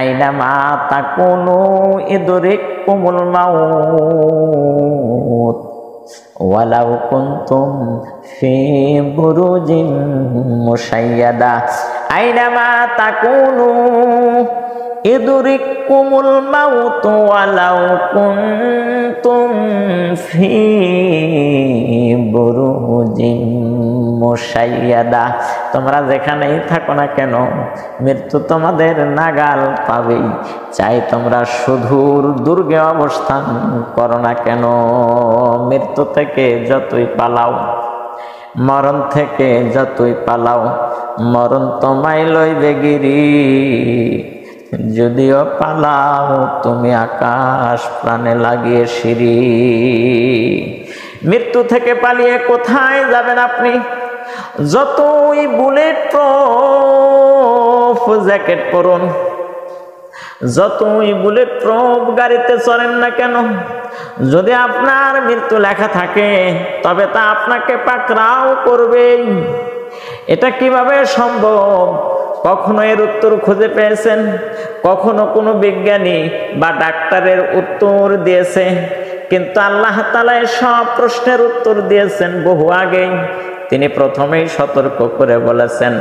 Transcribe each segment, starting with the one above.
আইনামা তাকুনু ইদরিকুমুল মাউত ওয়ালাউ কুনতুম ফি বুরুজিন মুশাইয়াদা। আইনামা তাকুনু ইদরিকুমুল মাউত ওয়ালাউ কুনতুম ফি বুরুজিন মুশাইয়াদা। তোমরা যেখানেই থাকো না কেন মৃত্যু তোমাদের নাগাল পাবেই, চাই তোমরা সুদূর দুর্গে অবস্থান করো না কেন। মৃত্যু থেকে যতই পালাও, মরণ থেকে যতই পালাও, মরণ তোমায় লইবে গিরি। যদিও পালাও তুমি আকাশ প্রাণে লাগিয়ে সিঁড়ি। মৃত্যু থেকে পালিয়ে কোথায় যাবেন আপনি? যতই বুলেট প্রুফ জ্যাকেট পরুন, যতই বুলেট প্রুফ গাড়িতে চলেন না কেন, যদি আপনার মৃত্যু লেখা থাকে তবে তা আপনাকে পাকড়াও করবেই। এটা কিভাবে সম্ভব? কখনো এর উত্তর খুঁজে পেয়েছেন? কখনো কোনো বিজ্ঞানী বা ডাক্তারের উত্তর দিয়েছে? কিন্তু আল্লাহ তাআলা সব প্রশ্নের উত্তর দিয়েছেন বহু আগেই। তিনি প্রথমেই সতর্ক করে বলেছেন,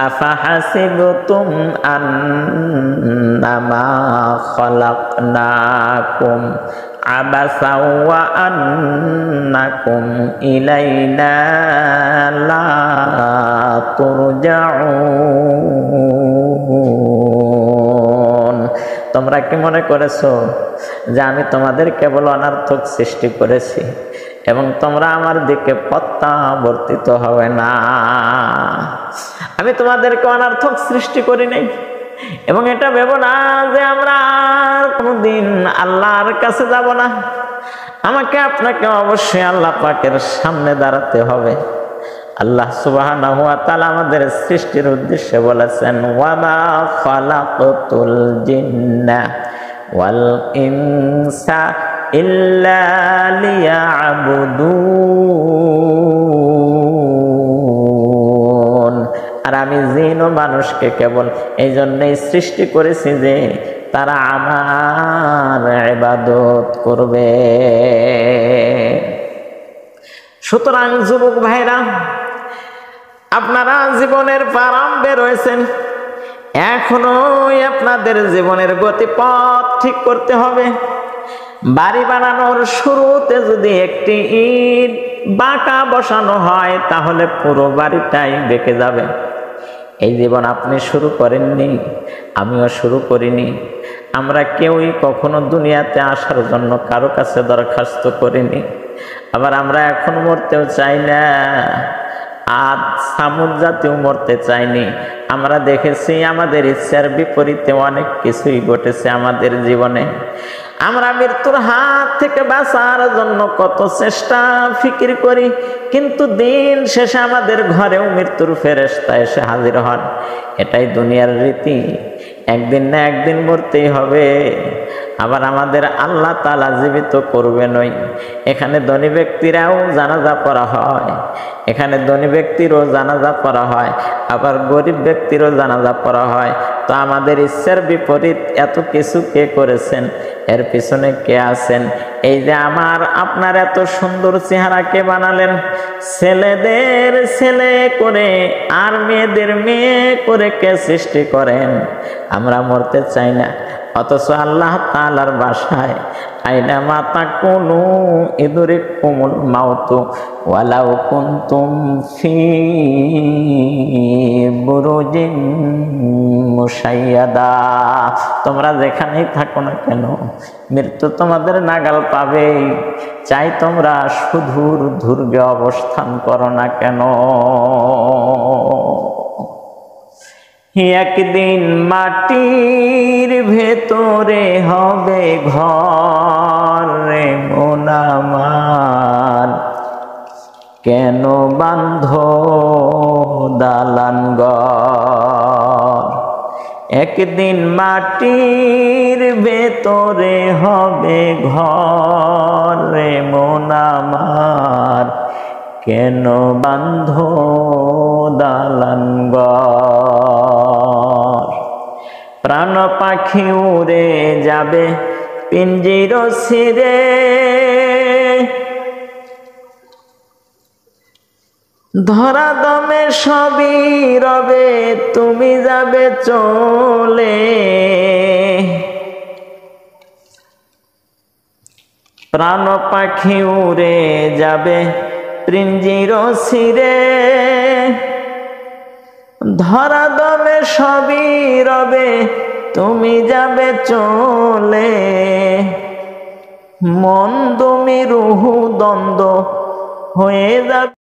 আফাহাসিবতুম আন্নামা খালাকনাকুম আবাসা ওয়া আন্নাকুম ইলাইনা লা তুরজাউন। তোমরা কি মনে করেছো যে আমি তোমাদের কেবল অনর্থক সৃষ্টি করেছি এবং তোমরা আমার দিকে প্রত্যাবর্তিত হবে না? আমি তোমাদেরকে অনর্থক সৃষ্টি করি নাই, এবং এটা ভেবো না যে আমরা আর কোনোদিন আল্লাহর কাছে যাব না। আমাকে আপনাকে অবশ্যই আল্লাহ পাকের সামনে দাঁড়াতে হবে। আল্লাহ সুবহানাহু ওয়া তাআলা আমাদের সৃষ্টির উদ্দেশ্যে বলেছেন, ওয়ামা খালাকতুল জিন্না ওয়াল ইনসা ইল্লা লিয়াবুদুন। আর আমি জিন ও মানুষকে কেবল এই জন্যই সৃষ্টি করেছি যে তারা আমার ইবাদত করবে। সুতরাং যুবক ভাইরা, আপনারা জীবনের প্রারম্ভে রয়েছেন, এখনো আপনাদের জীবনের গতিপথ ঠিক করতে হবে। বাড়ি বানানোর শুরুতে যদি একটি ইট বাঁকা বসানো হয় তাহলে পুরো বাড়িটাই বেঁকে যাবে। এই জীবন আপনি শুরু করেননি, আমিও শুরু করিনি। আমরা কেউই কখনো দুনিয়াতে আসার জন্য কারো কাছে দরখাস্ত করিনি। আবার আমরা এখন মরতেও চাই না, আর সামুদ জাতিও মরতে চাইনি। আমরা দেখেছি আমাদের ইচ্ছার বিপরীতে অনেক কিছুই ঘটেছে আমাদের জীবনে। আমরা মৃত্যুর হাত থেকে বাঁচার জন্য কত চেষ্টা ফিকির করি, কিন্তু দিন শেষে আমাদের ঘরেও মৃত্যুর ফেরেশতা এসে হাজির হন। এটাই দুনিয়ার রীতি, একদিন না একদিন মরতেই হবে। আবার আমাদের আল্লাহ তাআলা জীবিত করবেনই। এখানে ধনী ব্যক্তিরাও জানাজা পড়া হয়, এখানে ধনী ব্যক্তিরও জানাজা পড়া হয়, আবার গরিব ব্যক্তিরও জানাজা পড়া হয়। তো আমাদের ইচ্ছার বিপরীত এত কিছু কে করেছেন? এর পিছনে কে আছেন? এই যে আমার আপনার এত সুন্দর চেহারা কে বানালেন? ছেলেদের ছেলে করে আর মেয়েদের মেয়ে করে কে সৃষ্টি করেন? আমরা মরতে চাই না, অথচ আল্লাহ তাআলার ভাষায় আইনামা তাকুনু ইদরিকুমুল মাউতু ওয়ালাউ কুনতুম ফি বুরুজিন মুশাইয়াদা। তোমরা যেখানেই থাকো না কেন মৃত্যু তোমাদের নাগাল পাবেই, চাই তোমরা সুদূর দুর্গে অবস্থান করো না কেন। একদিন মাটির ভেতরে হবে ঘর রে মন আমার, কেন বান্ধ দালান ঘর। একদিন মাটির ভেতরে হবে ঘর রে মন আমার, কেন বান্ধ দালান ঘর। প্রাণ পাখি উড়ে যাবে পিঞ্জির ছিঁড়ে, ধরা দমে সবই রবে তুমি যাবে চলে। প্রাণ পাখি উড়ে যাবে পিঞ্জির ছিঁড়ে, ধরা দমে সবই রবে তুমি যাবে চলে। মন তুমি রুহু দ্বন্দ্ব হয়ে যাবে।